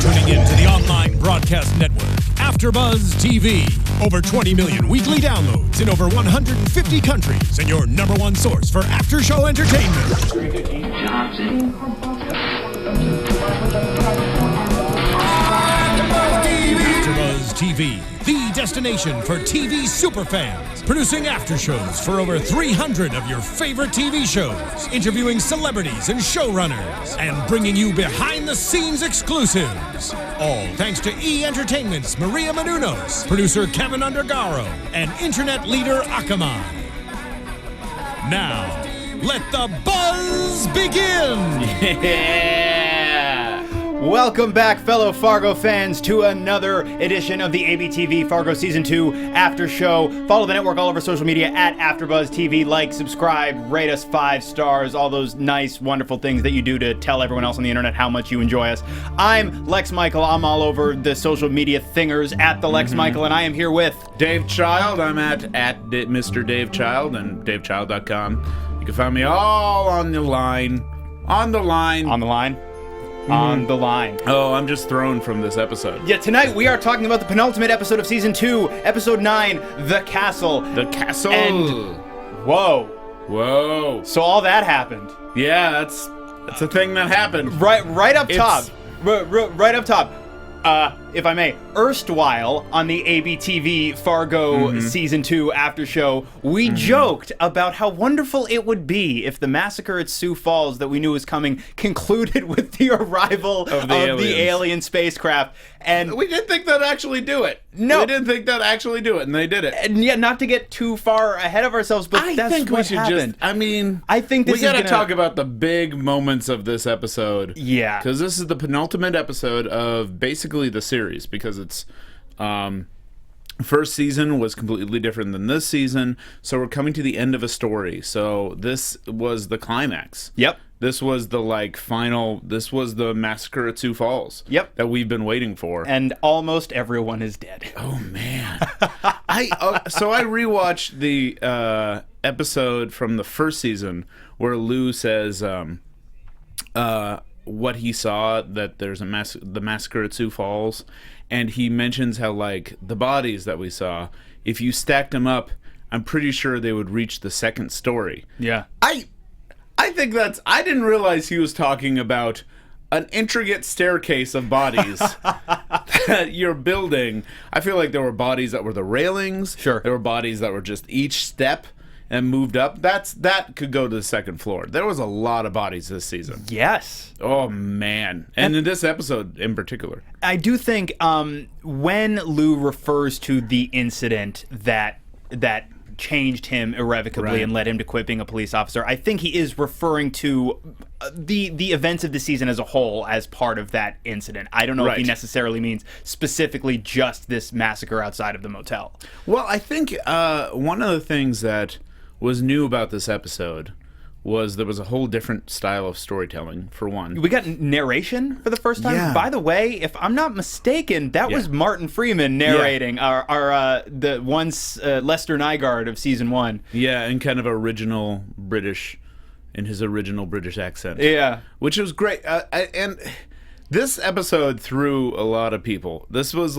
tuning in to the online broadcast network, AFTERBUZZ TV. Over 20 million weekly downloads in over 150 countries, and your number one source for after-show entertainment. AFTERBUZZ TV, the destination for TV superfans, producing after-shows for over 300 of your favorite TV shows, interviewing celebrities and showrunners, and bringing you behind-the-scenes exclusives. All thanks to E! Entertainment's Maria Menounos, producer Kevin Undergaro, and internet leader Akamai. Now, let the buzz begin! Yeah! Welcome back, fellow Fargo fans, to another edition of the ABTV Fargo Season 2 After Show. Follow the network all over social media at AfterBuzz TV. Like, subscribe, rate us 5 stars, all those nice, wonderful things that you do to tell everyone else on the internet how much you enjoy us. I'm Lex Michael. I'm all over the social media thingers at the Lex Michael, and I am here with Dave Child. I'm at Mr. Dave Child and DaveChild.com. You can find me all on the line. On the line. On the line. On the line. Oh, I'm just thrown from this episode. Yeah, tonight we are talking about the penultimate episode of Season 2, Episode 9, The Castle. The Castle. And, whoa. Whoa. So all that happened. Yeah, that's a thing that happened. Right up top. Right up top. If I may, erstwhile on the ABTV Fargo Season 2 after show, we joked about how wonderful it would be if the massacre at Sioux Falls that we knew was coming concluded with the arrival of the alien spacecraft. And we didn't think they'd actually do it. No. We didn't think they'd actually do it, and they did it. And yeah, not to get too far ahead of ourselves, but that's what happened. I think this we gotta talk about the big moments of this episode. Yeah. Because this is the penultimate episode of basically the series, because it's first season was completely different than this season, so we're coming to the end of a story. So this was the climax. Yep. This was the final. This was the massacre at Sioux Falls. Yep. That we've been waiting for. And almost everyone is dead. Oh man. So I rewatched the episode from the first season where Lou says what he saw, that there's the massacre at Sioux Falls, and he mentions how the bodies that we saw, if you stacked them up, I'm pretty sure they would reach the second story. Yeah. I think I didn't realize he was talking about an intricate staircase of bodies that you're building. I feel like there were bodies that were the railings. Sure. There were bodies that were just each step and moved up. That could go to the second floor. There was a lot of bodies this season. Yes. Oh, man. And in this episode in particular. I do think when Lou refers to the incident that changed him irrevocably and led him to quit being a police officer, I think he is referring to the events of the season as a whole as part of that incident. I don't know if he necessarily means specifically just this massacre outside of the motel. Well, I think one of the things that was new about this episode was there was a whole different style of storytelling, for one. We got narration for the first time. Yeah. By the way, if I'm not mistaken, that was Martin Freeman narrating the once Lester Nygaard of Season 1. Yeah, in kind of original British, in his original British accent. Yeah. Which was great. And this episode threw a lot of people. This was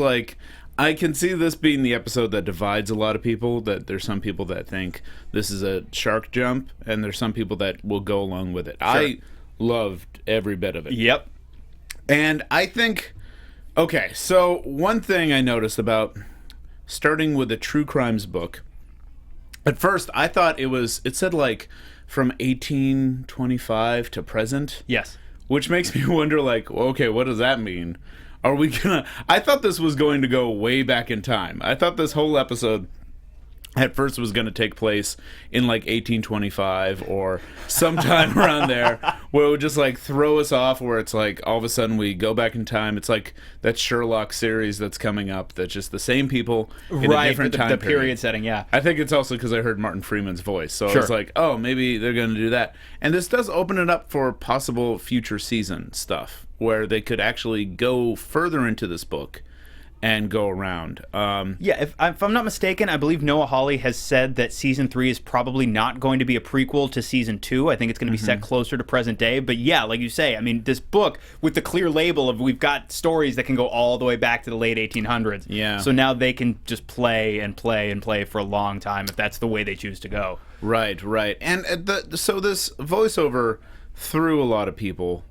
I can see this being the episode that divides a lot of people, that there's some people that think this is a shark jump, and there's some people that will go along with it. Sure. I loved every bit of it. Yep. And I think, okay, so one thing I noticed about starting with a true crimes book, at first I thought it said from 1825 to present. Yes. Which makes me wonder, okay, what does that mean? Are we gonna... I thought this was going to go way back in time. I thought this whole episode at first was going to take place in 1825 or sometime around there, where it would just throw us off, where it's all of a sudden we go back in time. It's like that Sherlock series that's coming up, that's just the same people in a different time the period setting, yeah. I think it's also because I heard Martin Freeman's voice, so Sure. I was oh, maybe they're going to do that. And this does open it up for possible future season stuff, where they could actually go further into this book and go around. Yeah, if I'm not mistaken, I believe Noah Hawley has said that season 3 is probably not going to be a prequel to season 2. I think it's going to be set closer to present day. But yeah, like you say, I mean, this book with the clear label of we've got stories that can go all the way back to the late 1800s. Yeah. So now they can just play and play and play for a long time if that's the way they choose to go. Right. And so this voiceover threw a lot of people,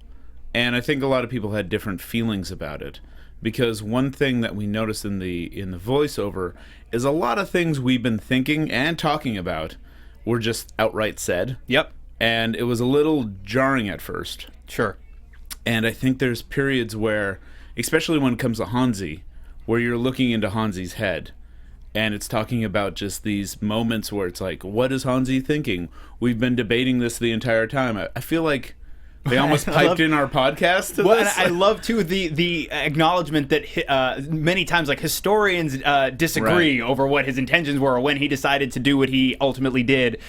and I think a lot of people had different feelings about it. Because one thing that we noticed in the voiceover is a lot of things we've been thinking and talking about were just outright said. Yep. And it was a little jarring at first. Sure. And I think there's periods where, especially when it comes to Hansi, where you're looking into Hansi's head, and it's talking about just these moments where it's like, what is Hansi thinking? We've been debating this the entire time. I feel like they almost piped in our podcast to this. And I love, too, the acknowledgement that many times, like, historians disagree over what his intentions were or when he decided to do what he ultimately did,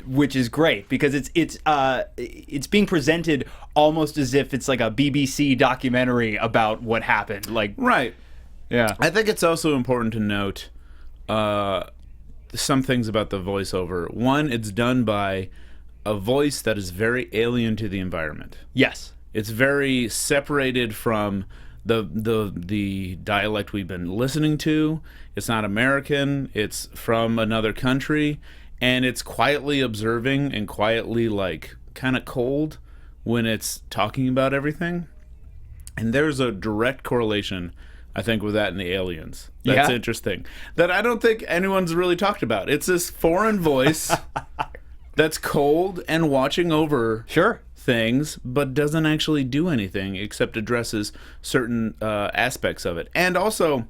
which is great because it's being presented almost as if it's like a BBC documentary about what happened. Like, right. Yeah. I think it's also important to note some things about the voiceover. One, it's done by a voice that is very alien to the environment. Yes. It's very separated from the dialect we've been listening to. It's not American. It's from another country. And it's quietly observing and quietly, like, kind of cold when it's talking about everything. And there's a direct correlation, I think, with that in the aliens. That's interesting. That I don't think anyone's really talked about. It's this foreign voice that's cold and watching over things, but doesn't actually do anything except addresses certain aspects of it. And also,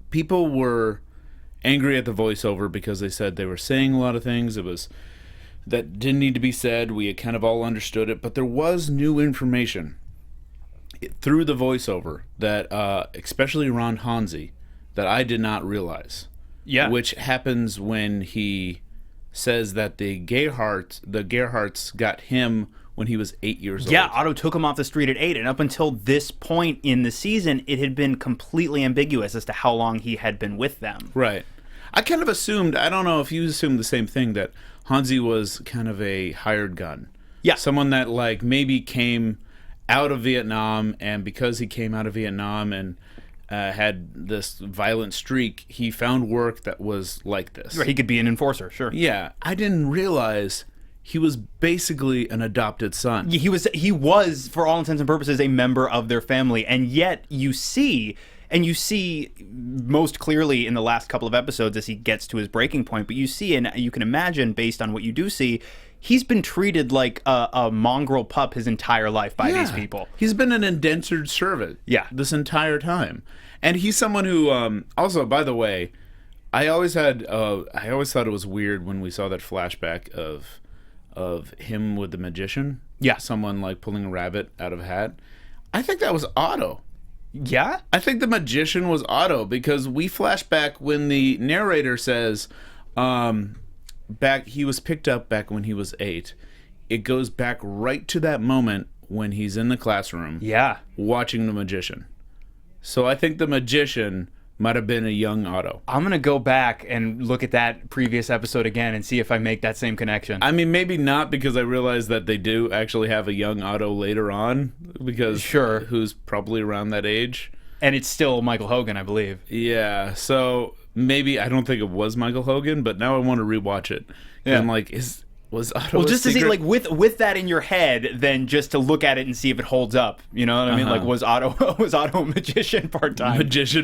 people were angry at the voiceover because they said they were saying a lot of things that didn't need to be said. We had kind of all understood it, but there was new information through the voiceover that, especially around Hansi, that I did not realize. Yeah, which happens when he says that the Gerhardts got him when he was 8 years old. Yeah, Otto took him off the street at 8, and up until this point in the season, it had been completely ambiguous as to how long he had been with them. Right. I kind of assumed, I don't know if you assumed the same thing, that Hansi was kind of a hired gun. Yeah. Someone that, like, maybe came out of Vietnam, and because he came out of Vietnam and had this violent streak, he found work that was like this. Right, he could be an enforcer, sure. Yeah, I didn't realize he was basically an adopted son. He was, for all intents and purposes, a member of their family, and yet you see most clearly in the last couple of episodes as he gets to his breaking point, but you see, and you can imagine based on what you do see, he's been treated like a mongrel pup his entire life by these people. He's been an indentured servant this entire time. And he's someone who, also, by the way, I always thought it was weird when we saw that flashback of him with the magician. Yeah. Someone, like, pulling a rabbit out of a hat. I think that was Otto. Yeah? I think the magician was Otto, because we flash back when the narrator says, he was picked up back when he was 8. It goes back right to that moment when he's in the classroom watching the magician. So I think the magician might have been a young Otto. I'm going to go back and look at that previous episode again and see if I make that same connection. I mean, maybe not, because I realize that they do actually have a young Otto later on, because who's probably around that age. And it's still Michael Hogan, I believe. Yeah, so maybe, I don't think it was Michael Hogan, but now I want to rewatch it. Yeah. I'm like, was Otto just a to see, secret? like, with that in your head, then just to look at it and see if it holds up. You know what I mean? Like, was Otto a magician part-time?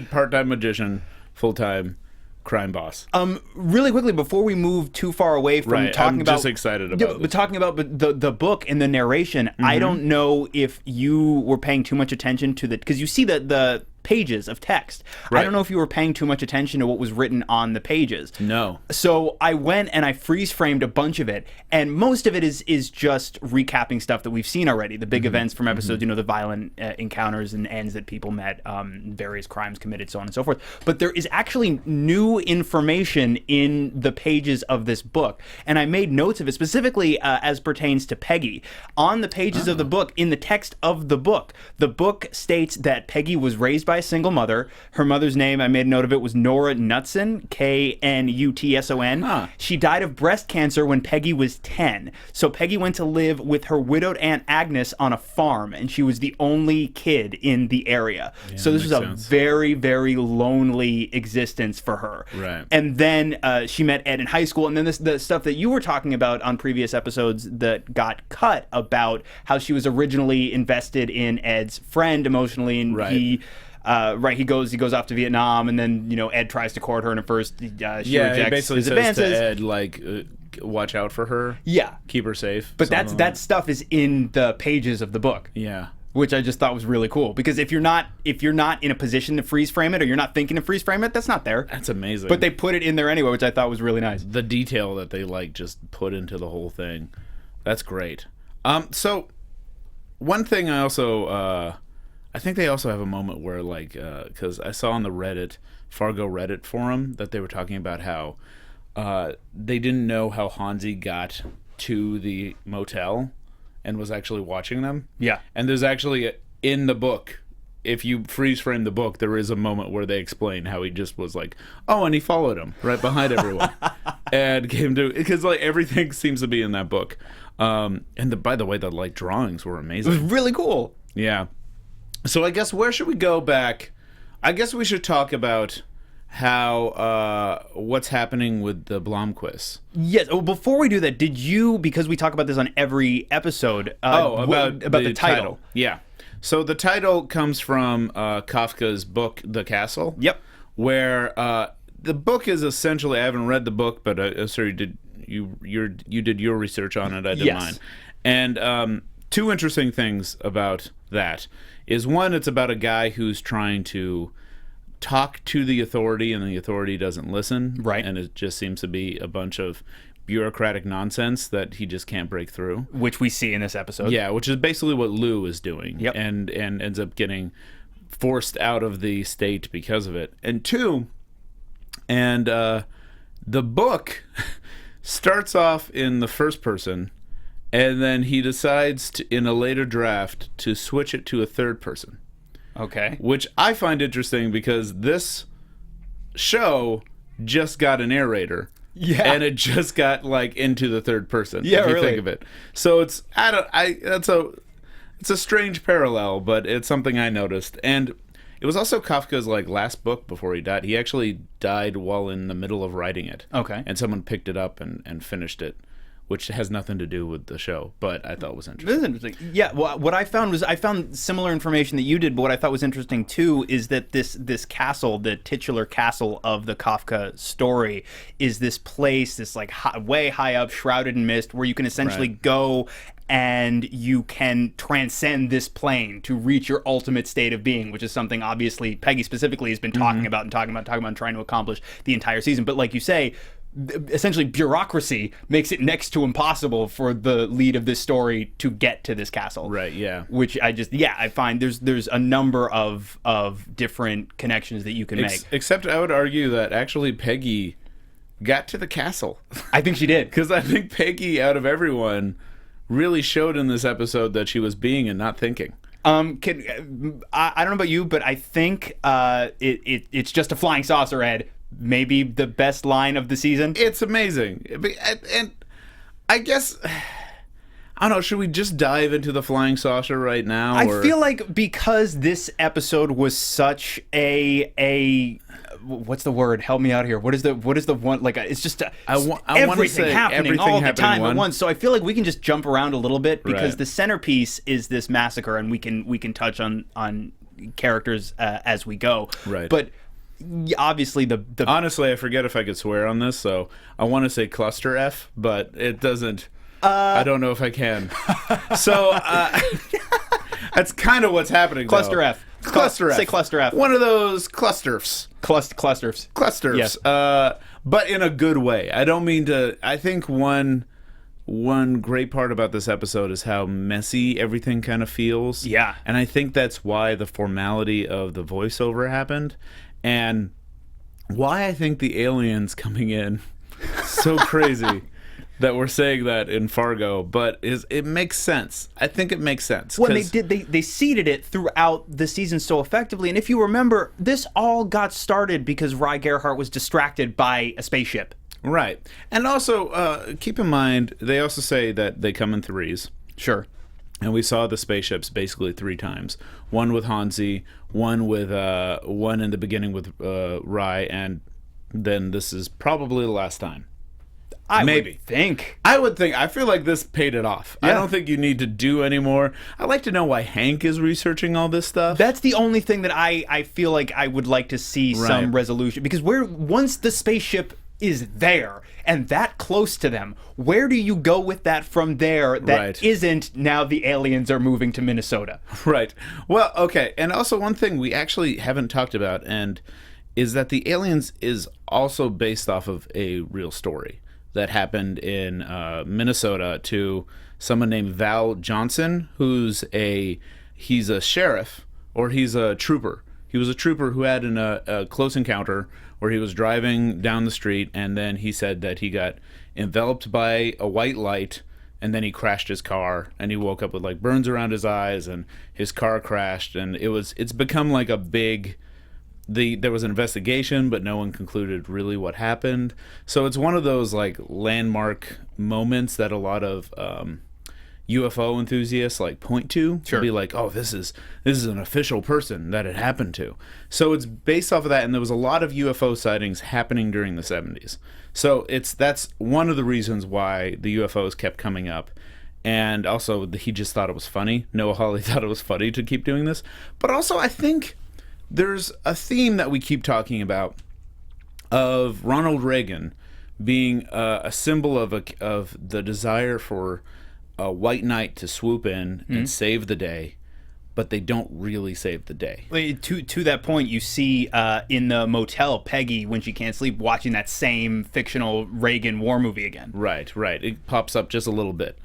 Part-time magician, full-time crime boss. Really quickly, before we move too far away from talking about... I'm just excited about but talking about the book and the narration, I don't know if you were paying too much attention to because you see the pages of text. Right. I don't know if you were paying too much attention to what was written on the pages. No. So I went and I freeze framed a bunch of it, and most of it is just recapping stuff that we've seen already, the big events from episodes, you know, the violent encounters and ends that people met, various crimes committed, so on and so forth. But there is actually new information in the pages of this book, and I made notes of it specifically as pertains to Peggy. On the pages of the book, in the text of the book states that Peggy was raised by by a single mother. Her mother's name, I made a note of it, was Nora Knutson, Knutson. Huh. She died of breast cancer when Peggy was 10. So Peggy went to live with her widowed Aunt Agnes on a farm, and she was the only kid in the area. So this was a very, very lonely existence for her. Right. And then she met Ed in high school, and then the stuff that you were talking about on previous episodes that got cut about how she was originally invested in Ed's friend emotionally, and he goes off to Vietnam, and then Ed tries to court her, and at first she rejects he basically his says advances. to Ed, like, watch out for her. Yeah, keep her safe. But that stuff is in the pages of the book. Yeah. Which I just thought was really cool, because if you're not in a position to freeze frame it, or you're not thinking to freeze frame it, that's not there. That's amazing. But they put it in there anyway, which I thought was really nice. The detail that they just put into the whole thing, that's great. So one thing I also I think they also have a moment where because I saw on the Fargo Reddit forum that they were talking about how they didn't know how Hansi got to the motel and was actually watching them. Yeah. And there's actually, in the book, if you freeze frame the book, there is a moment where they explain how he just was like, oh, and he followed him right behind everyone. And came to, because everything seems to be in that book. And by the way, the drawings were amazing. It was really cool. Yeah. So I guess where should we go back? I guess we should talk about how what's happening with the Blomquist. Yes. Oh, before we do that, did you, because we talk about this on every episode, about the title? Yeah. So the title comes from Kafka's book, The Castle. Yep. Where the book is essentially, I haven't read the book, but you did your research on it. I did mine. And two interesting things about that is, one, it's about a guy who's trying to talk to the authority, and the authority doesn't listen. Right. And it just seems to be a bunch of bureaucratic nonsense that he just can't break through. Which we see in this episode. Yeah, which is basically what Lou is doing. Yep. And ends up getting forced out of the state because of it. And two, the book starts off in the first person, and then he decides in a later draft to switch it to a third person. Okay. Which I find interesting, because this show just got a narrator. Yeah. And it just got into the third person. Yeah, if you really. think of it. So it's a strange parallel, but it's something I noticed. And it was also Kafka's last book before he died. He actually died while in the middle of writing it. Okay. And someone picked it up and finished it, which has nothing to do with the show, but I thought was interesting. This is interesting. Yeah, well, what I found was, I found similar information that you did, but what I thought was interesting too is that this castle, the titular castle of the Kafka story, is this place, this way high up, shrouded in mist, where you can essentially go and you can transcend this plane to reach your ultimate state of being, which is something obviously Peggy specifically has been talking about and trying to accomplish the entire season. But like you say, essentially bureaucracy makes it next to impossible for the lead of this story to get to this castle. Right, yeah. Which I find there's a number of different connections that you can make. Except I would argue that actually Peggy got to the castle. I think she did. Because I think Peggy, out of everyone, really showed in this episode that she was being and not thinking. I don't know about you, but I think it's just a flying saucer, Ed. Maybe the best line of the season. It's amazing. And I guess, I don't know, should we just dive into the flying saucer right now? I feel like because this episode was such a what's the word? Help me out here. What is the one, it's just everything happening all the time at once. So I feel like we can just jump around a little bit, because the centerpiece is this massacre, and we can touch on characters as we go. Right. But obviously the honestly, I forget if I could swear on this, so I want to say cluster F, but it doesn't. I don't know if I can. So that's kind of what's happening. Cluster though. F. Cluster F. Say cluster F. One of those clusters. Clusters. Yes. But in a good way. I don't mean to. I think one great part about this episode is how messy everything kind of feels. Yeah. And I think that's why the formality of the voiceover happened, and why I think the aliens coming in so crazy. that we're saying that in Fargo, but it makes sense. I think it makes sense. Well, they seeded it throughout the season so effectively, and if you remember, this all got started because Rye Gerhardt was distracted by a spaceship. Right. And also, keep in mind, they also say that they come in threes. Sure. And we saw the spaceships basically 3 times. One with Hansi, one in the beginning with Rye, and then this is probably the last time. I would think. I feel like this paid it off. Yeah. I don't think you need to do any more. I'd like to know why Hank is researching all this stuff. That's the only thing that I feel like I would like to see some resolution. Because once the spaceship is there and that close to them, where do you go with that from there that isn't now the aliens are moving to Minnesota? Right. Well, okay. And also one thing we actually haven't talked about and is that the aliens is also based off of a real story that happened in Minnesota to someone named Val Johnson, he's a sheriff, or he's a trooper. He was a trooper who had a close encounter where he was driving down the street, and then he said that he got enveloped by a white light, and then he crashed his car, and he woke up with like burns around his eyes, and his car crashed, and it's become like a big... There was an investigation, but no one concluded really what happened. So it's one of those like landmark moments that a lot of UFO enthusiasts like point to. Sure. Be like, oh, this is an official person that it happened to. So it's based off of that, and there was a lot of UFO sightings happening during the 70s. So that's one of the reasons why the UFOs kept coming up. And also, he just thought it was funny. Noah Hawley thought it was funny to keep doing this. But also, I think there's a theme that we keep talking about of Ronald Reagan being a symbol of the desire for a white knight to swoop in and save the day, but they don't really save the day. To that point, you see in the motel Peggy, when she can't sleep, watching that same fictional Reagan war movie again. Right. It pops up just a little bit.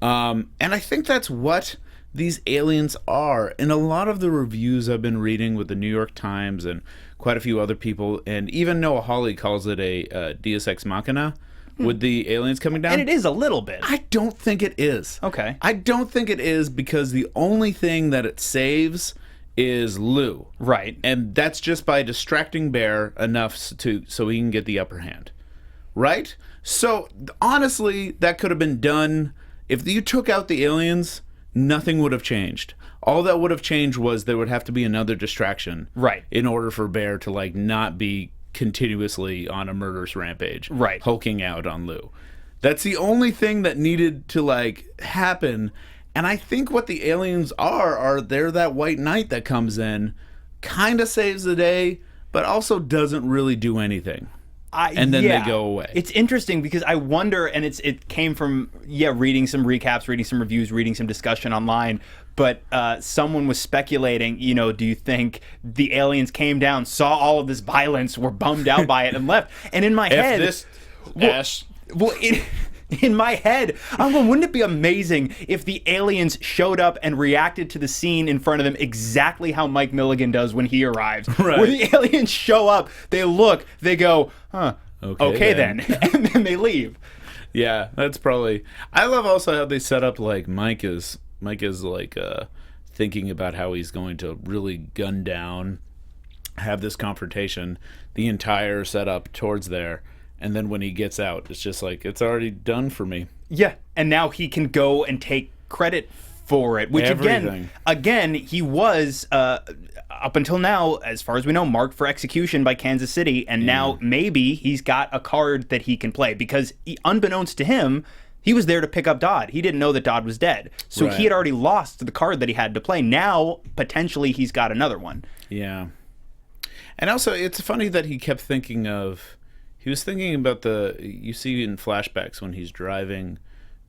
And I think that's what these aliens are. In a lot of the reviews I've been reading with the New York Times and quite a few other people, and even Noah Hawley calls it a Deus Ex Machina with the aliens coming down. And it is a little bit. I don't think it is. Okay. I don't think it is because the only thing that it saves is Lou. Right. And that's just by distracting Bear enough so he can get the upper hand. Right? So, honestly, that could have been done. If you took out the aliens, nothing would have changed. All that would have changed was there would have to be another distraction. Right. In order for Bear to, like, not be continuously on a murderous rampage. Right. Hulking out on Lou. That's the only thing that needed to, like, happen. And I think what the aliens are they're that white knight that comes in, kind of saves the day, but also doesn't really do anything. And then they go away. It's interesting because I wonder, and it came from, reading some recaps, reading some reviews, reading some discussion online, but someone was speculating, do you think the aliens came down, saw all of this violence, were bummed out by it, and left? And in my head... In my head, I'm going, wouldn't it be amazing if the aliens showed up and reacted to the scene in front of them exactly how Mike Milligan does when he arrives? Right. Where the aliens show up, they look, they go, okay then. And then they leave. Yeah, that's probably... I love also how they set up, like, Mike is like, thinking about how he's going to really gun down, have this confrontation, the entire setup towards there. And then when he gets out, it's just like, it's already done for me. Yeah, and now he can go and take credit for it, which again, he was, up until now, as far as we know, marked for execution by Kansas City, and now maybe he's got a card that he can play, because unbeknownst to him, he was there to pick up Dodd. He didn't know that Dodd was dead. So he had already lost the card that he had to play. Now, potentially, he's got another one. Yeah. And also, it's funny that he kept thinking of... He was thinking about you see in flashbacks when he's driving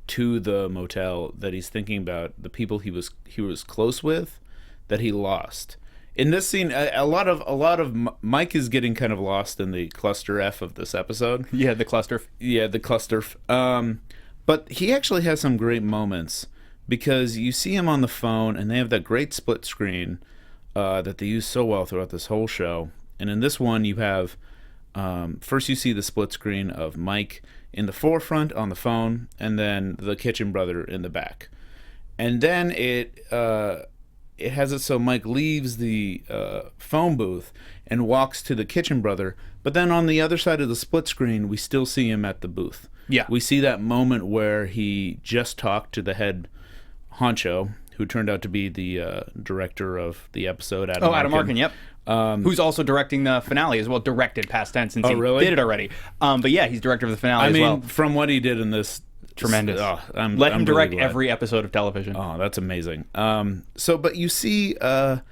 to the motel, that he's thinking about the people he was close with that he lost. In this scene, a lot of Mike is getting kind of lost in the cluster F of this episode. Yeah, the cluster. Yeah, the cluster. But he actually has some great moments because you see him on the phone, and they have that great split screen that they use so well throughout this whole show. And in this one, you have... first you see the split screen of Mike in the forefront on the phone, and then the kitchen brother in the back. And then it has it so Mike leaves the phone booth and walks to the kitchen brother, but then on the other side of the split screen, we still see him at the booth. Yeah. We see that moment where he just talked to the head honcho, who turned out to be the director of the episode, Adam Arkin. Adam Arkin, yep. Who's also directing the finale as well. Directed, past tense, since he really? did it already. But yeah, he's director of the finale as well. From what he did in this... Tremendous. I'm Let him direct really glad. every episode of television. Oh, that's amazing. But you see a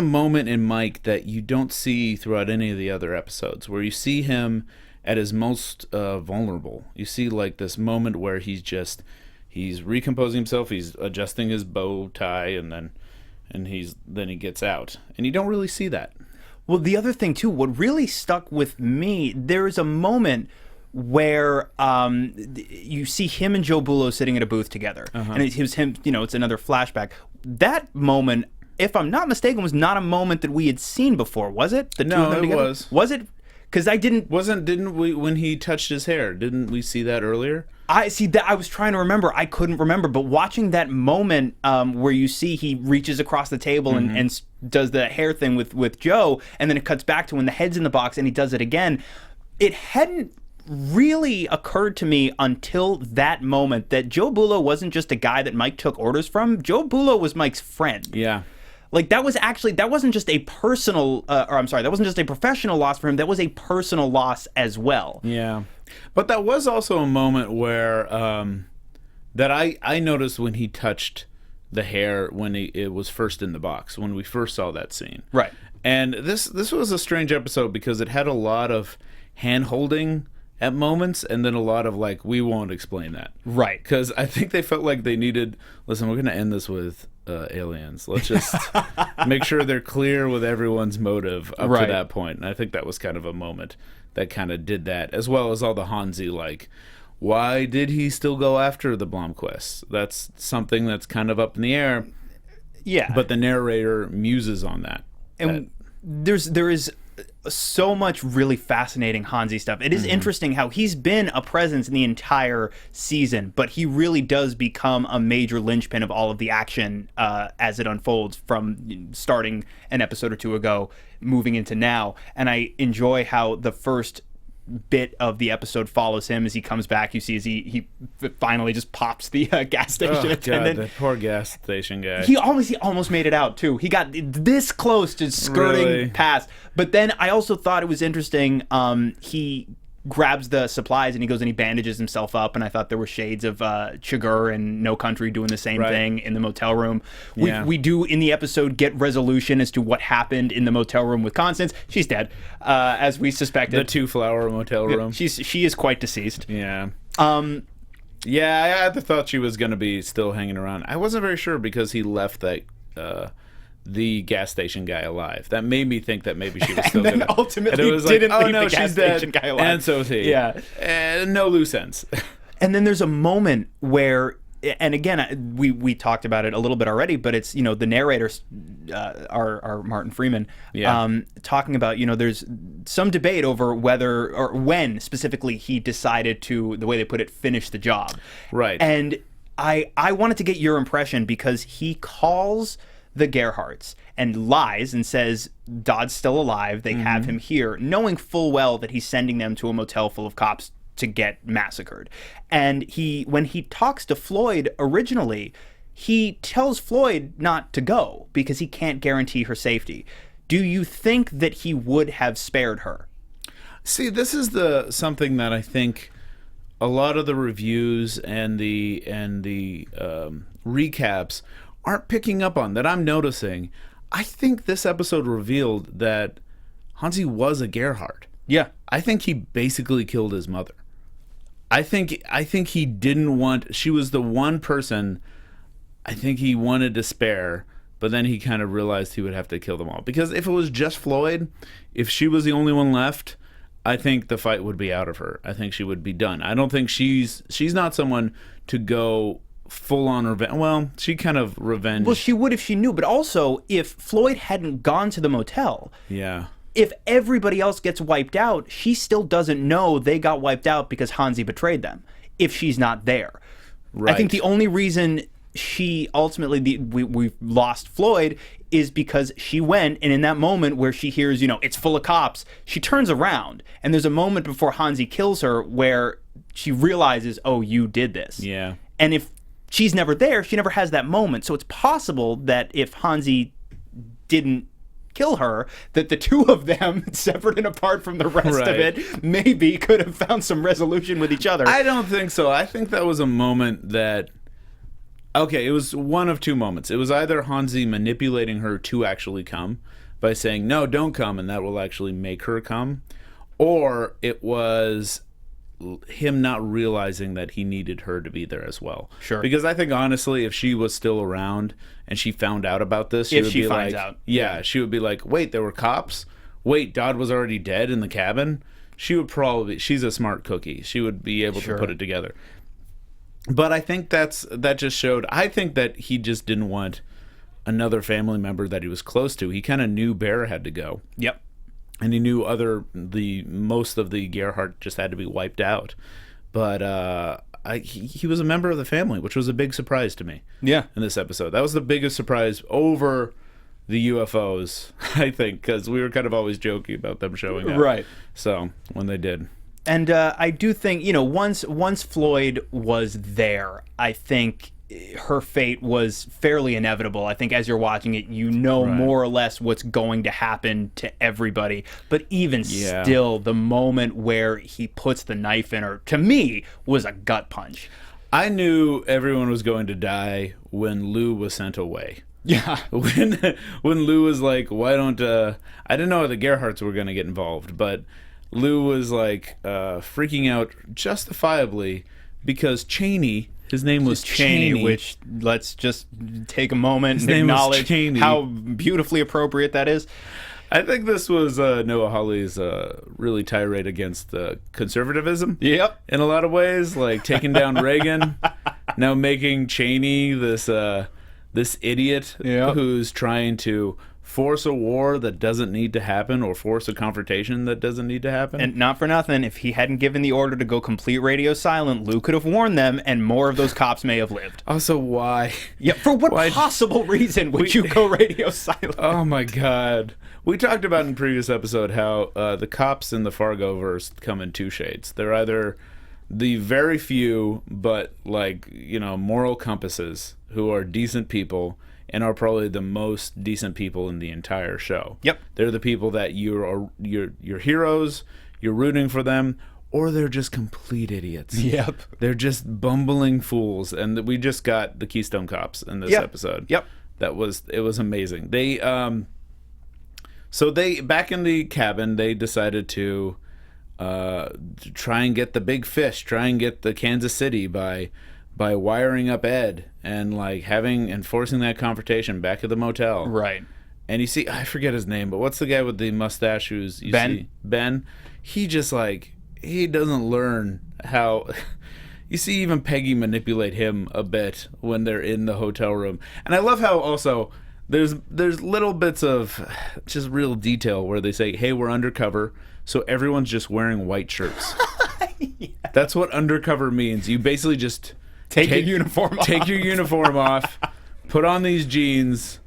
moment in Mike that you don't see throughout any of the other episodes, where you see him at his most vulnerable. You see like this moment where he's recomposing himself, he's adjusting his bow tie, and then he gets out, and you don't really see that. Well, the other thing too, what really stuck with me, there is a moment where you see him and Joe Bulo sitting at a booth together, and it was him. It's another flashback. That moment, if I'm not mistaken, was not a moment that we had seen before, was it? The two of them together? Was. Was it? Because I didn't. Didn't we, when he touched his hair? Didn't we see that earlier? I see that. I was trying to remember. I couldn't remember. But watching that moment where you see he reaches across the table and does the hair thing with Joe, and then it cuts back to when the head's in the box and he does it again. It hadn't really occurred to me until that moment that Joe Bulo wasn't just a guy that Mike took orders from. Joe Bulo was Mike's friend. Yeah. Like, that wasn't just a personal, that wasn't just a professional loss for him. That was a personal loss as well. Yeah. But that was also a moment where, that I noticed when he touched the hair when it was first in the box, when we first saw that scene. Right. And this was a strange episode because it had a lot of hand-holding at moments, and then a lot of like, we won't explain that. Right. Because I think they felt like they needed, listen, we're going to end this with aliens. Let's just make sure they're clear with everyone's motive up to that point. And I think that was kind of a moment that kind of did that, as well as all the Hansi, like, why did he still go after the Blomquist? That's something that's kind of up in the air. Yeah. But the narrator muses on that. And there is so much really fascinating Hansi stuff. It is interesting how he's been a presence in the entire season, but he really does become a major linchpin of all of the action as it unfolds, from starting an episode or two ago, moving into now. And I enjoy how the first bit of the episode follows him as he comes back. You see as he finally just pops the gas station attendant. God, the poor gas station guy. He almost made it out too. He got this close to skirting past. But then I also thought it was interesting. He grabs the supplies and he goes and he bandages himself up, and I thought there were shades of Chigurh and No Country doing the same thing in the motel room. We do in the episode get resolution as to what happened in the motel room with Constance. She's dead, as we suspected. The 2-flower motel room. She is quite deceased. Yeah. I thought she was going to be still hanging around. I wasn't very sure because he left that the gas station guy alive. That made me think that maybe she was still and then gonna, ultimately and it was didn't like, leave the gas station guy alive. And so is he. Yeah. No loose ends. And then there's a moment where, and again, we talked about it a little bit already, but it's, the narrators are Martin Freeman, talking about, there's some debate over whether or when specifically he decided to, the way they put it, finish the job. Right. And I wanted to get your impression, because he calls the Gerhardts and lies and says Dodd's still alive, they have him here, knowing full well that he's sending them to a motel full of cops to get massacred. And when he talks to Floyd originally, he tells Floyd not to go because he can't guarantee her safety. Do you think that he would have spared her? See, this is something that I think a lot of the reviews and the recaps aren't picking up on, that I'm noticing. I think this episode revealed that Hansi was a Gerhardt. Yeah. I think he basically killed his mother. I think he didn't want, she was the one person I think he wanted to spare, but then he kind of realized he would have to kill them all. Because if it was just Floyd, if she was the only one left, I think the fight would be out of her. I think she would be done. I don't think she's not someone to go full on revenge. Well, she kind of revenge. Well, she would if she knew, but also if Floyd hadn't gone to the motel. Yeah. if everybody else gets wiped out, she still doesn't know they got wiped out because Hansi betrayed them if she's not there. Right. I think the only reason she ultimately, we lost Floyd is because she went, and in that moment where she hears, it's full of cops, she turns around, and there's a moment before Hansi kills her where she realizes, oh, you did this. Yeah. And if she's never there, she never has that moment. So it's possible that if Hansi didn't kill her, that the two of them, separate and apart from the rest of it, maybe could have found some resolution with each other. I don't think so. I think that was a moment that... Okay, it was one of two moments. It was either Hansi manipulating her to actually come by saying, no, don't come, and that will actually make her come. Or it was him not realizing that he needed her to be there as well. Sure. Because I think, honestly, if she was still around and she found out about this, she would be like... Yeah, she would be like, wait, there were cops? Wait, Dodd was already dead in the cabin? She would probably... She's a smart cookie. She would be able to put it together. But I think that just showed... I think that he just didn't want another family member that he was close to. He kind of knew Bear had to go. Yep. And he knew most of the Gerhardt just had to be wiped out. But he was a member of the family, which was a big surprise to me. Yeah. In this episode. That was the biggest surprise over the UFOs, I think, because we were kind of always joking about them showing up. Right. So, when they did... And I do think, once Floyd was there, I think her fate was fairly inevitable. I think as you're watching it, more or less what's going to happen to everybody. But even still, the moment where he puts the knife in her, to me, was a gut punch. I knew everyone was going to die when Lou was sent away. Yeah. When Lou was like, why don't... I didn't know the Gerhardts were going to get involved, but... Lou was like freaking out justifiably because Cheney, his name was Cheney, which let's just take a moment and acknowledge how beautifully appropriate that is. I think this was Noah Hawley's really tirade against conservatism. Yep. In a lot of ways, like taking down Reagan, now making Cheney this idiot who's trying to force a war that doesn't need to happen or force a confrontation that doesn't need to happen. And not for nothing, if he hadn't given the order to go complete radio silent, Lou could have warned them and more of those cops may have lived. Also, why? Yeah, for what possible reason would you go radio silent? Oh my God. We talked about in previous episode how the cops in the Fargo-verse come in two shades. They're either the very few, but moral compasses who are decent people and are probably the most decent people in the entire show. Yep. They're the people that you're heroes, you're rooting for them, or they're just complete idiots. Yep. They're just bumbling fools. And we just got the Keystone Cops in this episode. Yep. It was amazing. They back in the cabin, they decided to try and get the big fish, try and get the Kansas City by wiring up Ed and forcing that confrontation back at the motel. Right. And you see, I forget his name, but what's the guy with the mustache who's Ben? Ben? He just he doesn't learn how you see even Peggy manipulate him a bit when they're in the hotel room. And I love how also there's little bits of just real detail where they say, hey, we're undercover, so everyone's just wearing white shirts. Yeah. That's what undercover means. You basically just Take your uniform off. Take your uniform off, put on these jeans,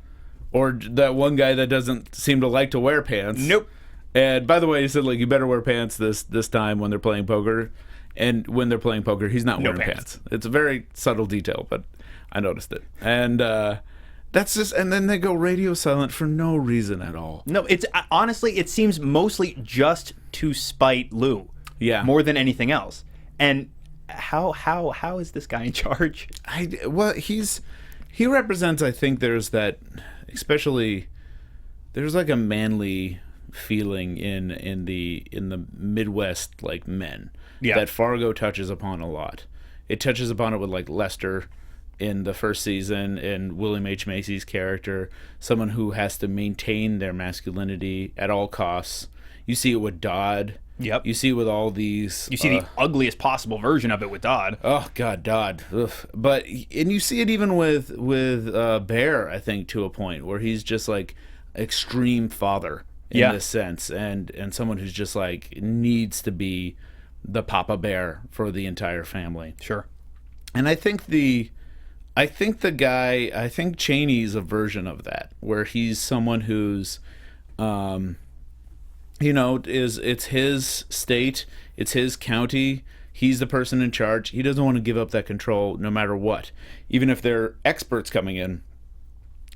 or that one guy that doesn't seem to like to wear pants. Nope. And by the way, he said you better wear pants this time when they're playing poker. And when they're playing poker, he's not wearing pants. It's a very subtle detail, but I noticed it. And that's just, and then they go radio silent for no reason at all. No, it's honestly, it seems mostly just to spite Lou. Yeah. More than anything else. And how is this guy in charge? He represents, I think there's that, especially there's a manly feeling in the Midwest men that Fargo touches upon a lot. It touches upon it with Lester in the first season and William H. Macy's character, someone who has to maintain their masculinity at all costs. You see it with Dodd. Yep. You see with all these... You see the ugliest possible version of it with Dodd. Oh, God, Dodd. Ugh. And you see it even with Bear, I think, to a point, where he's just extreme father. in this sense, and someone who's just like needs to be the Papa Bear for the entire family. Sure. And I think Chaney's a version of that, where he's someone who's, it's his state, it's his county. He's the person in charge. He doesn't want to give up that control no matter what, even if there are experts coming in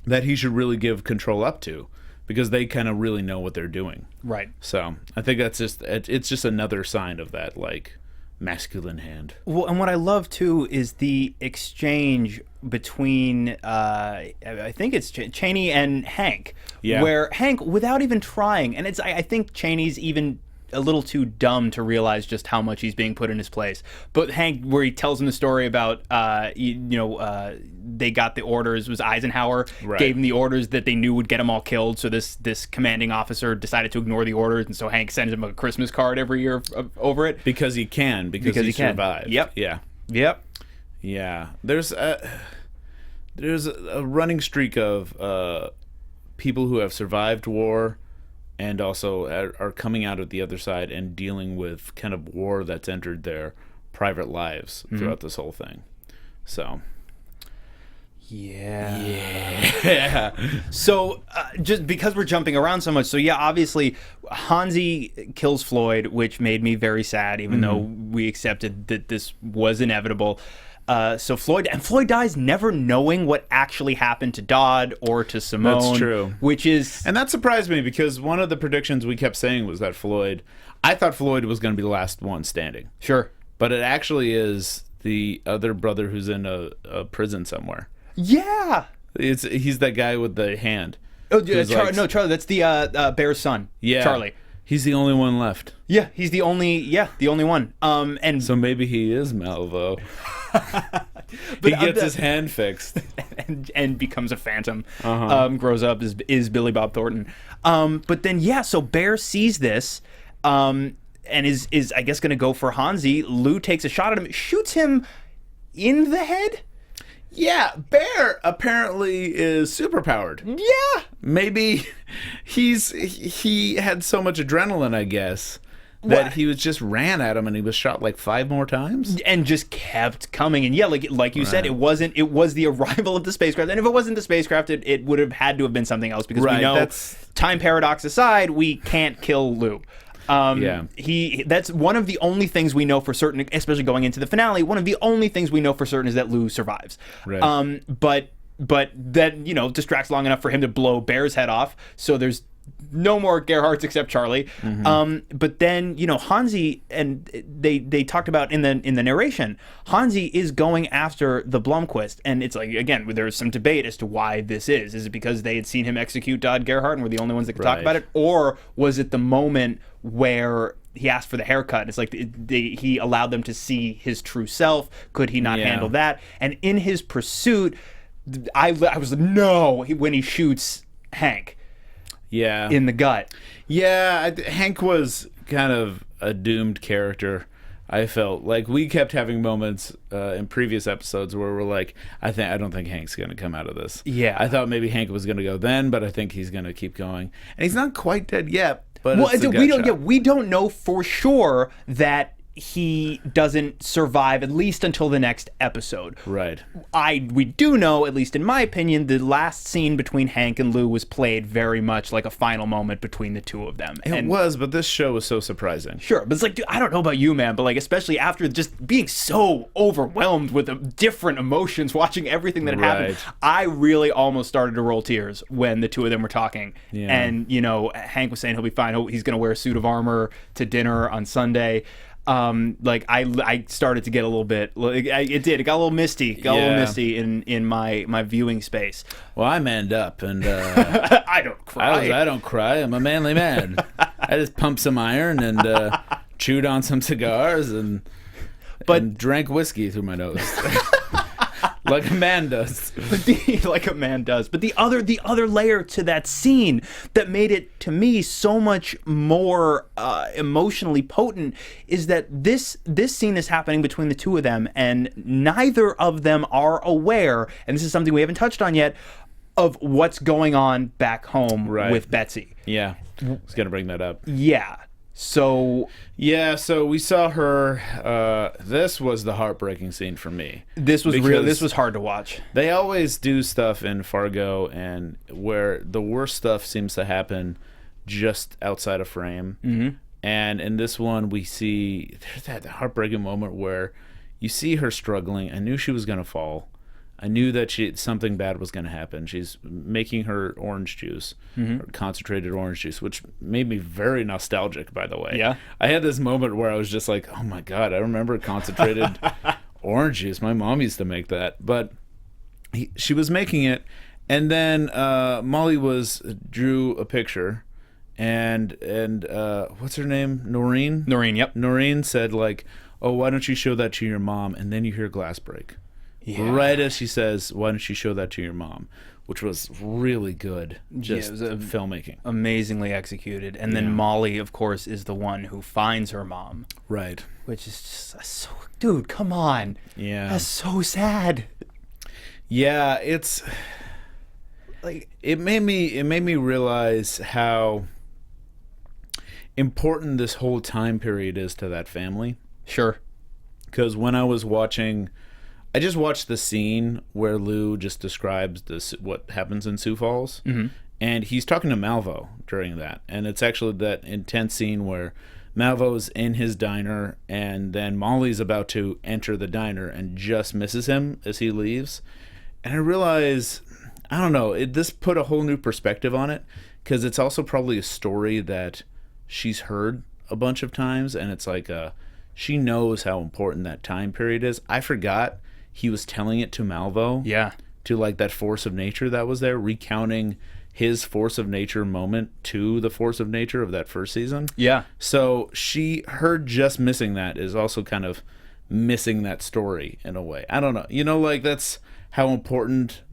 that he should really give control up to, because they kind of really know what they're doing. Right. So I think it's just another sign of that, like, masculine hand. Well, and what I love too is the exchange between I think it's Chaney and Hank, where Hank, without even trying, and I think Chaney's even a little too dumb to realize just how much he's being put in his place. But Hank, where he tells him the story about they got the orders, was Eisenhower gave him the orders that they knew would get them all killed, so this commanding officer decided to ignore the orders, and so Hank sends him a Christmas card every year over it because he he survived. Yep. There's a running streak of people who have survived war and also are coming out of the other side and dealing with kind of war that's entered their private lives throughout this whole thing. So, yeah. So, just because we're jumping around so much, so yeah, obviously, Hansi kills Floyd, which made me very sad, even though we accepted that this was inevitable. So Floyd dies never knowing what actually happened to Dodd or to Simone. That's true. And that surprised me, because one of the predictions we kept saying was that I thought Floyd was going to be the last one standing. Sure. But it actually is the other brother who's in a prison somewhere. Yeah. He's that guy with the hand. Oh, Charlie. That's the Bear's son. Yeah. Charlie. He's the only one left. Yeah, he's the only one. And so maybe he is Malvo. He gets his hand fixed and becomes a phantom. Grows up is Billy Bob Thornton. But then so Bear sees this, and is I guess going to go for Hansi. Lou takes a shot at him, shoots him in the head. Yeah, Bear apparently is superpowered. Yeah, maybe he had so much adrenaline, I guess, that he ran at him and he was shot like 5 more times and just kept coming. And like you said, it was the arrival of the spacecraft, and if it wasn't the spacecraft, it would have had to have been something else, because we know, time paradox aside, we can't kill Lou. That's one of the only things we know for certain, especially going into the finale. One of the only things we know for certain is that Lou survives. Right. But that distracts long enough for him to blow Bear's head off. So there's no more Gerhardts except Charlie. But then Hansi, and they talked about in the narration, Hansi is going after the Blomquist, and it's like, again, there's some debate as to why this is. Is it because they had seen him execute Dodd Gerhardt and were the only ones that could talk about it, or was it the moment where he asked for the haircut? It's like he allowed them to see his true self. Could he not handle that? And in his pursuit, I was like, no, when he shoots Hank. Yeah. In the gut. Yeah, Hank was kind of a doomed character. I felt like we kept having moments in previous episodes where we're like, I don't think Hank's going to come out of this. Yeah. I thought maybe Hank was going to go then, but I think he's going to keep going. And he's not quite dead yet, but we don't know for sure that he doesn't survive, at least until the next episode. Right. We do know, at least in my opinion, the last scene between Hank and Lou was played very much like a final moment between the two of them. It was, but this show was so surprising. Sure, but it's like, dude, I don't know about you, man, but like, especially after just being so overwhelmed with the different emotions, watching everything that had happened, I really almost started to roll tears when the two of them were talking. Yeah. And, Hank was saying he'll be fine. He's going to wear a suit of armor to dinner on Sunday. I started to get a little bit. It got a little misty. In my viewing space. Well, I manned up, and I don't cry. I don't cry. I'm a manly man. I just pumped some iron and chewed on some cigars and drank whiskey through my nose. Like a man does. Like a man does. But the other layer to that scene that made it, to me, so much more emotionally potent is that this scene is happening between the two of them, and neither of them are aware, and this is something we haven't touched on yet, of what's going on back home with Betsy. Yeah, I was gonna bring that up. Yeah. So we saw her. This was the heartbreaking scene for me. This was real. This was hard to watch. They always do stuff in Fargo, and where the worst stuff seems to happen just outside of frame. Mm-hmm. And in this one, we see there's that heartbreaking moment where you see her struggling. I knew she was gonna fall. I knew that something bad was going to happen. She's making her orange juice, or concentrated orange juice, which made me very nostalgic, by the way. Yeah. I had this moment where I was just like, oh my God, I remember concentrated orange juice. My mom used to make that. But she was making it, and then Molly drew a picture, and what's her name? Noreen? Noreen, yep. Noreen said, like, oh, why don't you show that to your mom? And then you hear glass break. Yeah. Right as she says, why don't you show that to your mom? Which was really good. Just filmmaking. Amazingly executed. And then Molly, of course, is the one who finds her mom. Right. Which is just so... Dude, come on. Yeah. That's so sad. Yeah, it's... like it made me realize how important this whole time period is to that family. Sure. Because when I was watching... I just watched the scene where Lou just describes what happens in Sioux Falls, and he's talking to Malvo during that, and it's actually that intense scene where Malvo's in his diner, and then Molly's about to enter the diner and just misses him as he leaves, and I realize, I don't know, this put a whole new perspective on it, because it's also probably a story that she's heard a bunch of times, and it's like she knows how important that time period is. I forgot he was telling it to Malvo. Yeah. To like that force of nature that was there, recounting his force of nature moment to the force of nature of that first season. Yeah. So her just missing that is also kind of missing that story in a way. I don't know. You know, like that's how important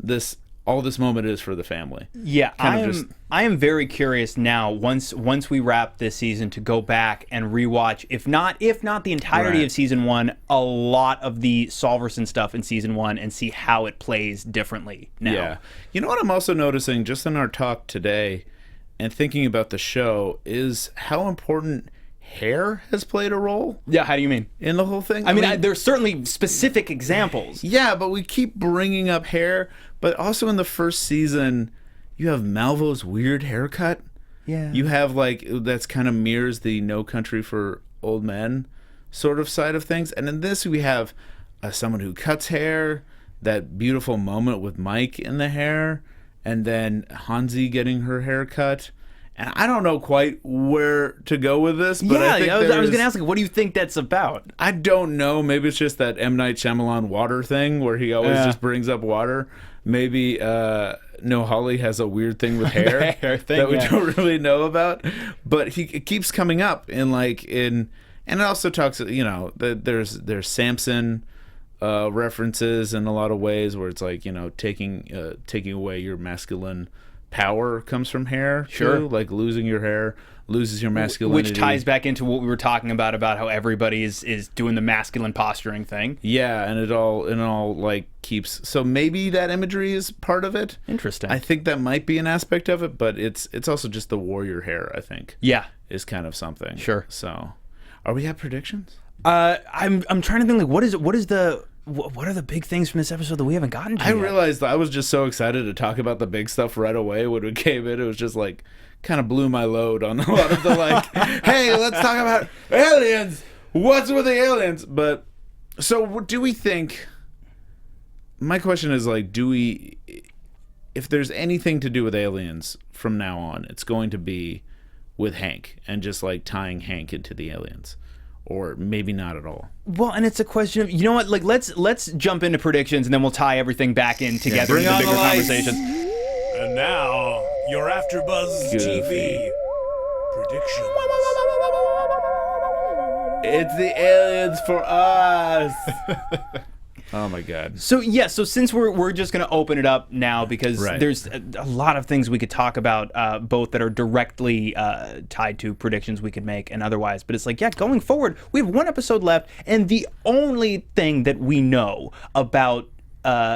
all this moment is for the family. Yeah, I am very curious now, once we wrap this season, to go back and rewatch, if not the entirety of season 1, a lot of the Solverson stuff in season 1, and see how it plays differently now. Yeah. You know what I'm also noticing just in our talk today and thinking about the show is how important hair has played a role. Yeah, how do you mean? In the whole thing? I mean, there's certainly specific examples. Yeah, but we keep bringing up hair, but also in the first season, you have Malvo's weird haircut. Yeah. You have, like, that's kind of mirrors the No Country for Old Men sort of side of things. And in this, we have someone who cuts hair, that beautiful moment with Mike in the hair, and then Hansi getting her hair cut. And I don't know quite where to go with this, but I think I was going to ask, what do you think that's about? I don't know. Maybe it's just that M. Night Shyamalan water thing where he always just brings up water. Maybe Noah Hawley has a weird thing with hair, that we don't really know about. But it keeps coming up and it also talks, you know, that there's Samson references in a lot of ways where it's like, you know, taking away your masculine power comes from hair. Sure. Too. Like losing your hair loses your masculinity. Which ties back into what we were talking about how everybody is doing the masculine posturing thing. Yeah, and it all like keeps, so maybe that imagery is part of it. Interesting. I think that might be an aspect of it, but it's also just the warrior hair, I think. Yeah. Is kind of something. Sure. So are we at predictions? I'm trying to think, like, what are the big things from this episode that we haven't gotten to I yet? realized I was just so excited to talk about the big stuff right away when we came in. It was just like, kind of blew my load on a lot of the like, hey, let's talk about aliens. What's with the aliens? But, so do we think, my question is like, if there's anything to do with aliens from now on, it's going to be with Hank and just like tying Hank into the aliens. Or maybe not at all. Well, and it's a question of, you know what, like let's jump into predictions and then we'll tie everything back in together into the bigger conversation. And now, your AFTERBUZZ TV predictions. It's the aliens for us. Oh my God. So since we're just going to open it up now, because there's a lot of things we could talk about, both that are directly tied to predictions we could make and otherwise. But it's like, going forward, we have one episode left, and the only thing that we know about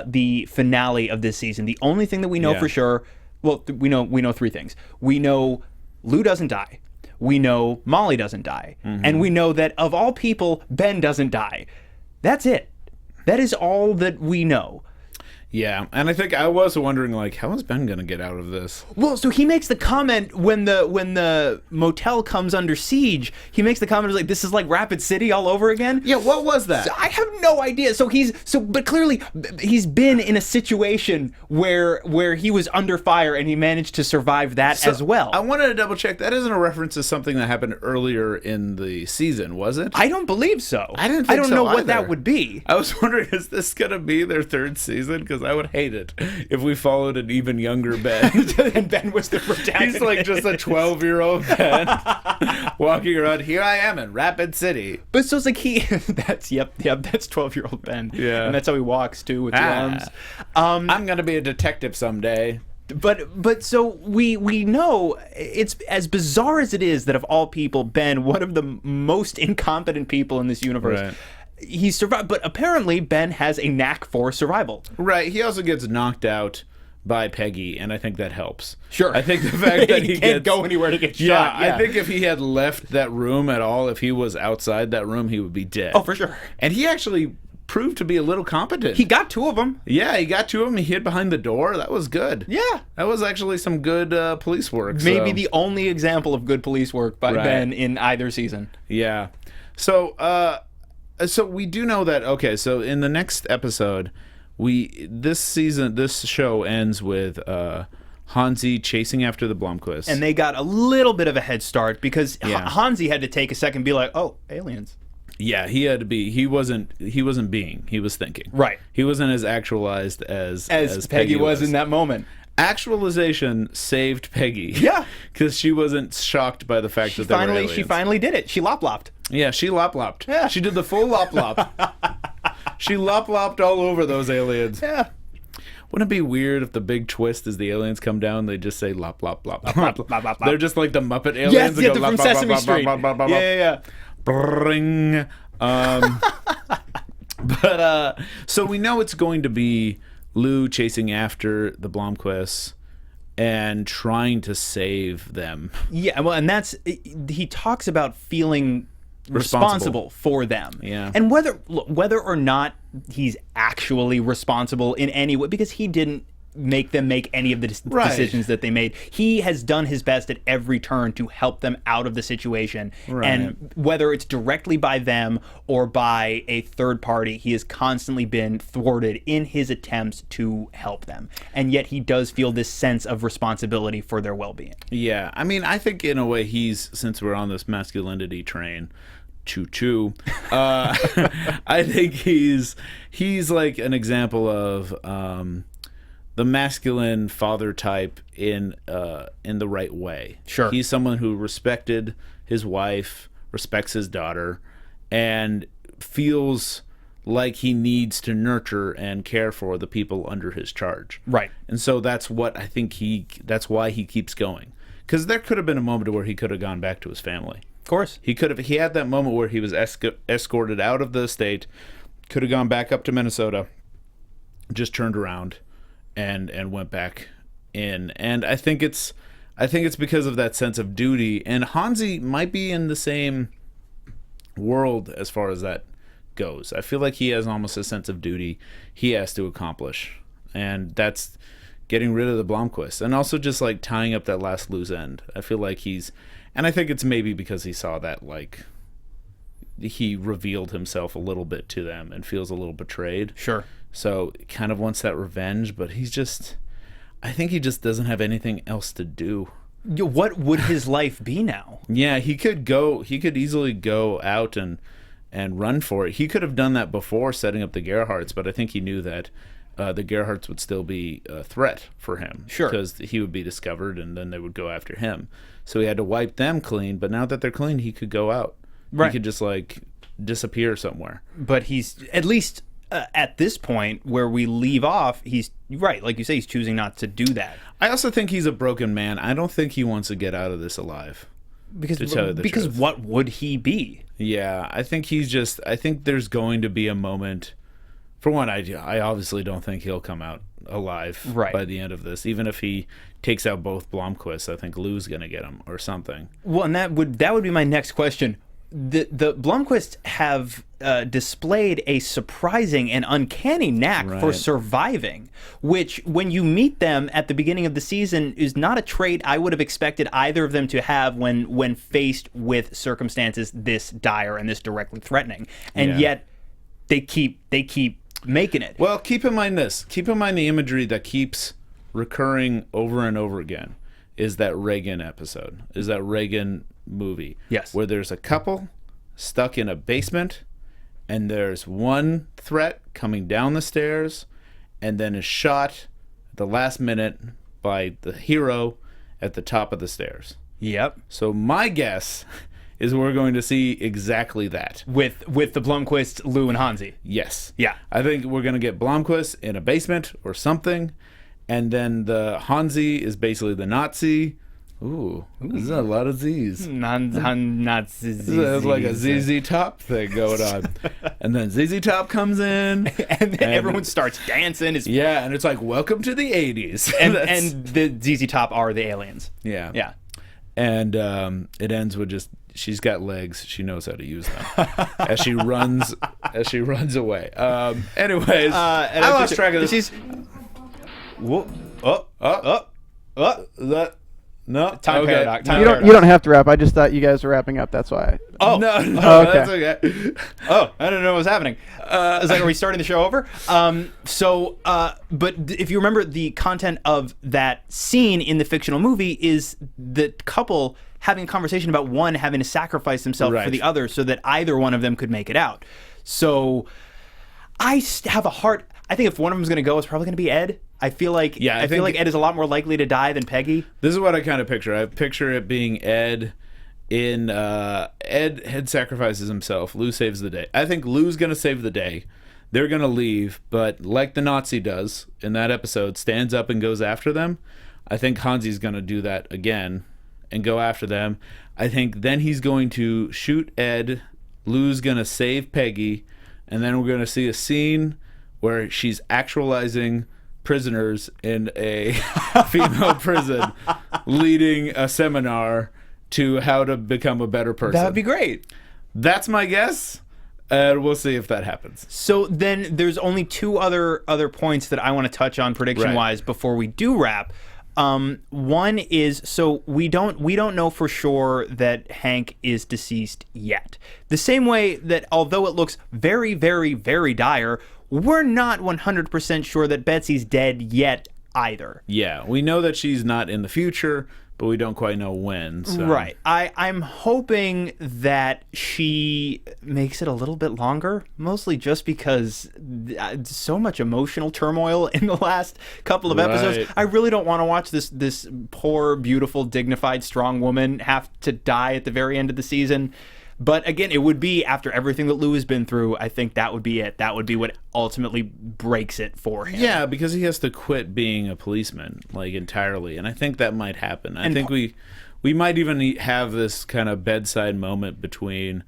the finale of this season, the only thing that we know for sure, well, we know three things. We know Lou doesn't die. We know Molly doesn't die. And we know that, of all people, Ben doesn't die. That's it. That is all that we know. Yeah, and I think I was wondering, like, how is Ben gonna get out of this? Well, so he makes the comment when the motel comes under siege. He makes the comment like, "This is like Rapid City all over again." Yeah, what was that? So I have no idea. But clearly he's been in a situation where he was under fire and he managed to survive that as well. I wanted to double check. That isn't a reference to something that happened earlier in the season, was it? I don't believe so. I didn't think I don't so know what either. that would be. I was wondering, is this gonna be their third season? Because I would hate it if we followed an even younger Ben. And Ben was the protagonist. He's like just a 12-year-old Ben walking around. Here I am in Rapid City. But so it's like that's 12-year-old Ben. Yeah. And that's how he walks too, with the arms. I'm gonna be a detective someday. But so we know, it's as bizarre as it is that of all people, Ben, one of the most incompetent people in this universe, Right. he survived. But apparently Ben has a knack for survival. Right. He also gets knocked out by Peggy, and I think that helps. Sure. I think the fact that he can't go anywhere to get shot. Yeah, I think if he had left that room at all, if he was outside that room, he would be dead. Oh, for sure. And he actually proved to be a little competent. He got two of them. Yeah, he got to him. He hid behind the door. That was good. Yeah. That was actually some good police work. Maybe the only example of good police work by Ben in either season. Yeah. So we do know that, okay, so in the next episode, this show ends with Hansi chasing after the Blomquist. And they got a little bit of a head start because Hansi had to take a second and be like, oh, aliens. Yeah, he had to be. He wasn't being. He was thinking. Right. He wasn't as actualized as Peggy was in that moment. Actualization saved Peggy. Yeah. Because she wasn't shocked by the fact that they were aliens. She finally did it. She lop-lopped. Yeah, she lop-lopped. Yeah. She did the full lop-lop. She lop-lopped all over those aliens. Yeah. Wouldn't it be weird if the big twist is the aliens come down, they just say lop, lop, lop. Lop, lop, lop, lop. They're just like the Muppet aliens. Yes, that yeah, go, they're lop, from lop, Sesame lop, Street. lop, lop, lop, lop. Yeah. Bring. But so we know it's going to be Lou chasing after the Blomquists and trying to save them. Yeah, well, and he talks about feeling responsible for them. Yeah. And whether or not he's actually responsible in any way, because he didn't make them make any of the decisions that they made. He has done his best at every turn to help them out of the situation. Right. And whether it's directly by them or by a third party, he has constantly been thwarted in his attempts to help them. And yet he does feel this sense of responsibility for their well-being. Yeah. I mean, I think in a way since we're on this masculinity train, choo-choo, I think he's like an example of the masculine father type in the right way. Sure. He's someone who respected his wife, respects his daughter, and feels like he needs to nurture and care for the people under his charge. Right. And so that's what I think that's why he keeps going. Because there could have been a moment where he could have gone back to his family. Of course. He had that moment where he was escorted out of the state, could have gone back up to Minnesota, just turned around and went back in. And I think it's because of that sense of duty. And Hansi might be in the same world as far as that goes. I feel like he has almost a sense of duty he has to accomplish. And that's getting rid of the Blomquist. And also just like tying up that last loose end. I feel like and I think it's maybe because he saw that, like, he revealed himself a little bit to them and feels a little betrayed. Sure. So kind of wants that revenge, but I think he just doesn't have anything else to do. What would his life be now? Yeah, he could easily go out and run for it. He could have done that before setting up the Gerhardts, but I think he knew that the Gerhardts would still be a threat for him. Sure. Because he would be discovered and then they would go after him. So he had to wipe them clean, but now that they're clean, he could go out. Right. He could just like disappear somewhere. But he's at least at this point where we leave off, he's right, like you say, he's choosing not to do that. I also think he's a broken man. I don't think he wants to get out of this alive. Because what would he be? Yeah, I think there's going to be a moment For one, I obviously don't think he'll come out alive by the end of this. Even if he takes out both Blomkvist, I think Lou's going to get him or something. Well, and that would be my next question. The Blomkvist have displayed a surprising and uncanny knack for surviving, which when you meet them at the beginning of the season is not a trait I would have expected either of them to have when faced with circumstances this dire and this directly threatening. And yet they keep making it. Well, keep in mind this. Keep in mind the imagery that keeps recurring over and over again is that Reagan episode, is that Reagan movie. Yes. Where there's a couple stuck in a basement and there's one threat coming down the stairs and then is shot at the last minute by the hero at the top of the stairs. Yep. So my guess is we're going to see exactly that. With the Blomkvist, Lou, and Hansi. Yes. Yeah. I think we're going to get Blomkvist in a basement or something, and then the Hansi is basically the Nazi. Ooh. There's a lot of Z's. Nazis. There's like a ZZ Top thing going on. And then ZZ Top comes in. and then everyone starts dancing. Yeah, and it's like, welcome to the 80s. and the ZZ Top are the aliens. Yeah. Yeah. And it ends with just, she's got legs. She knows how to use them as she runs away. Anyways, I lost track of this. No, time paradox. You don't have to wrap. I just thought you guys were wrapping up. That's why. No, okay. That's okay. Oh, I don't know what's happening. I was like, are we starting the show over? But if you remember, the content of that scene in the fictional movie is the couple having a conversation about one having to sacrifice himself for the other so that either one of them could make it out. So I have a heart. I think if one of them is going to go, it's probably going to be Ed. I feel like I feel like Ed is a lot more likely to die than Peggy. This is what I kind of picture. I picture it being Ed. Ed sacrifices himself. Lou saves the day. I think Lou's going to save the day. They're going to leave, but like the Nazi does in that episode, stands up and goes after them. I think Hansi's going to do that again and go after them. I think then he's going to shoot Ed. Lou's going to save Peggy, and then we're going to see a scene where she's actualizing prisoners in a female prison, leading a seminar to how to become a better person. That would be great. That's my guess, and we'll see if that happens. So then there's only two other points that I want to touch on prediction-wise before we do wrap. One is, so we don't know for sure that Hank is deceased yet. The same way that although it looks very, very, very dire, we're not 100% sure that Betsy's dead yet either. Yeah, we know that she's not in the future, but we don't quite know when. So. Right. I'm hoping that she makes it a little bit longer, mostly just because so much emotional turmoil in the last couple of episodes. I really don't want to watch this poor, beautiful, dignified, strong woman have to die at the very end of the season. But again, it would be after everything that Lou has been through. I think that would be it. That would be what ultimately breaks it for him. Yeah, because he has to quit being a policeman, like, entirely. And I think that might happen. I think we might even have this kind of bedside moment between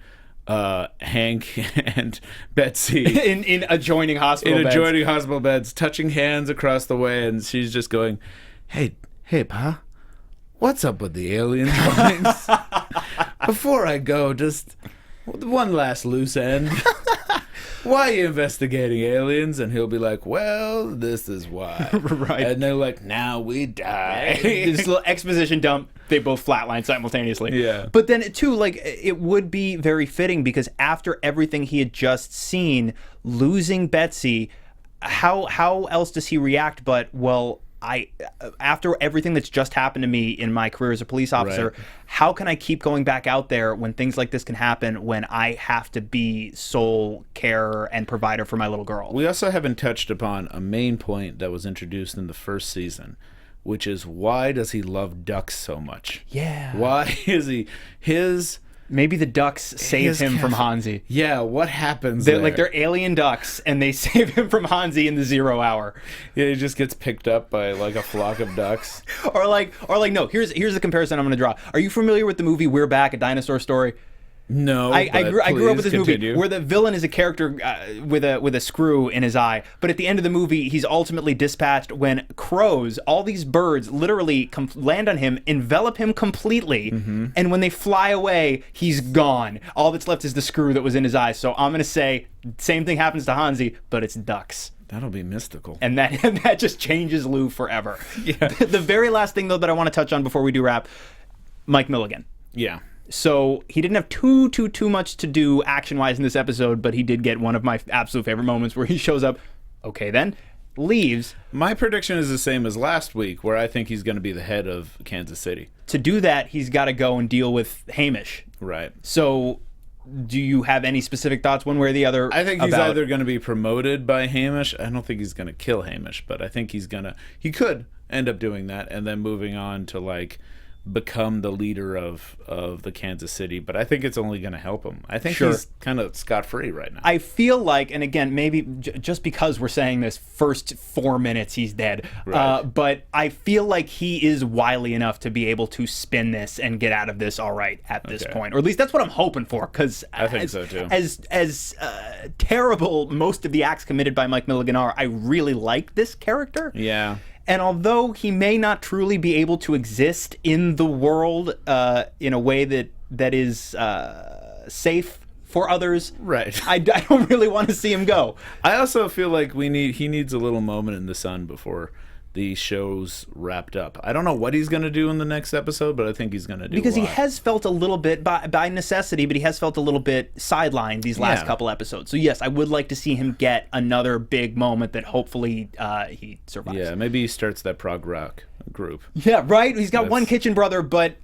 Hank and Betsy in adjoining hospital beds. adjoining hospital beds, touching hands across the way, and she's just going, hey, Pa, what's up with the alien drawings? Before I go, just one last loose end. Why are you investigating aliens? And he'll be like, well, this is why. Right. And they're like, now we die. This little exposition dump, they both flatline simultaneously. Yeah. But then, too, like, it would be very fitting because after everything he had just seen, losing Betsy, how else does he react but, well, after everything that's just happened to me in my career as a police officer, how can I keep going back out there when things like this can happen when I have to be sole carer and provider for my little girl? We also haven't touched upon a main point that was introduced in the first season, which is why does he love ducks so much? Yeah. Why is he Maybe the ducks save him from Hansi. Yeah, what happens there? Like, they're alien ducks, and they save him from Hansi in the 0 hour. Yeah, he just gets picked up by, like, a flock of ducks. or like, no, here's the comparison I'm going to draw. Are you familiar with the movie We're Back, A Dinosaur Story? No, I grew up with this movie continue. where the villain is a character with a screw in his eye, but at the end of the movie, he's ultimately dispatched when crows, all these birds, literally land on him, envelop him completely, and when they fly away, he's gone. All that's left is the screw that was in his eye. So I'm gonna say same thing happens to Hansi, but it's ducks. That'll be mystical. And that just changes Lou forever. Yeah. The very last thing though that I want to touch on before we do wrap, Mike Milligan. Yeah. So he didn't have too much to do action-wise in this episode, but he did get one of my absolute favorite moments where he shows up, okay then, leaves. My prediction is the same as last week, where I think he's going to be the head of Kansas City. To do that, he's got to go and deal with Hamish. Right. So do you have any specific thoughts one way or the other? I think he's either going to be promoted by Hamish. I don't think he's going to kill Hamish, but I think he could end up doing that and then moving on to like become the leader of the Kansas City, but I think it's only going to help him. I think he's kind of scot-free right now. I feel like, and again, maybe just because we're saying this, first 4 minutes he's dead, Right. But I feel like he is wily enough to be able to spin this and get out of this all right at this point, or at least that's what I'm hoping for, because I think so too. As terrible most of the acts committed by Mike Milligan are, I really like this character. Yeah. And although he may not truly be able to exist in the world in a way that is safe for others, Right. I don't really want to see him go. I also feel like he needs a little moment in the sun before the show's wrapped up. I don't know what he's going to do in the next episode, but I think he's going to do Because a he lot. has felt a little bit, by necessity, but he has felt a little bit sidelined these last couple episodes. So yes, I would like to see him get another big moment that hopefully he survives. Yeah, maybe he starts that prog rock group. Yeah, right. He's got one kitchen brother, but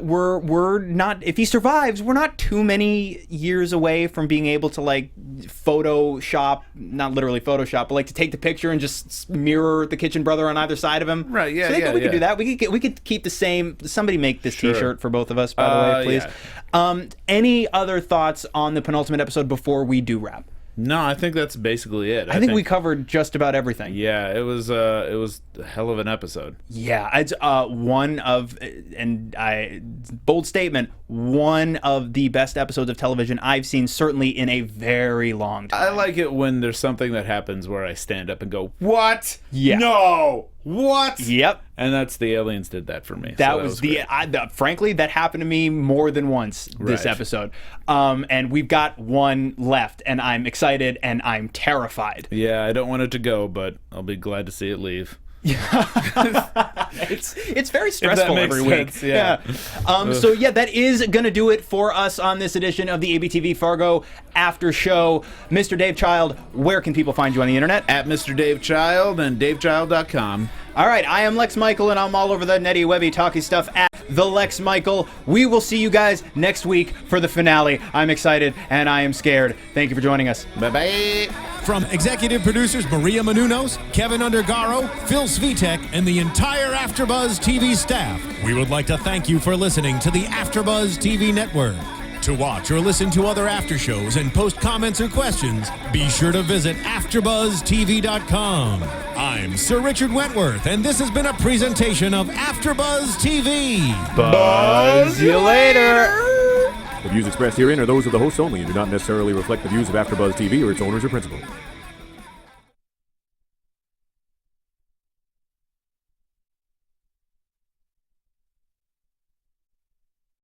we're not. If he survives, we're not too many years away from being able to like Photoshop, not literally Photoshop, but like to take the picture and just mirror the kitchen brother on either side of him. Right, yeah, So we yeah. could do that. We could keep the same. Somebody make this Sure. T-shirt for both of us, by the way, please. Yeah. Any other thoughts on the penultimate episode before we do wrap? No, I think that's basically it. I think we covered just about everything. Yeah, it was a hell of an episode. Yeah, it's one of, bold statement, one of the best episodes of television I've seen, certainly in a very long time. I like it when there's something that happens where I stand up and go, "What? Yeah. No. What?" Yep. And that's the aliens did that for me. That was great. frankly, that happened to me more than once this Right. episode. And we've got one left, and I'm excited and I'm terrified. Yeah, I don't want it to go, but I'll be glad to see it leave. It's very stressful makes every week. sense, yeah. So yeah, that is gonna do it for us on this edition of the ABTV Fargo After Show. Mr. Dave Child, where can people find you on the internet? At Mr. Dave Child and DaveChild.com. All right, I am Lex Michael, and I'm all over the netty, webby, talky stuff at the Lex Michael. We will see you guys next week for the finale. I'm excited and I am scared. Thank you for joining us. Bye-bye. From executive producers Maria Menounos, Kevin Undergaro, Phil Svitek, and the entire AfterBuzz TV staff, we would like to thank you for listening to the AfterBuzz TV network. To watch or listen to other after shows and post comments or questions, be sure to visit AfterBuzzTV.com. I'm Sir Richard Wentworth, and this has been a presentation of AfterBuzz TV. Buzz you later. The views expressed herein are those of the hosts only and do not necessarily reflect the views of AfterBuzz TV or its owners or principals.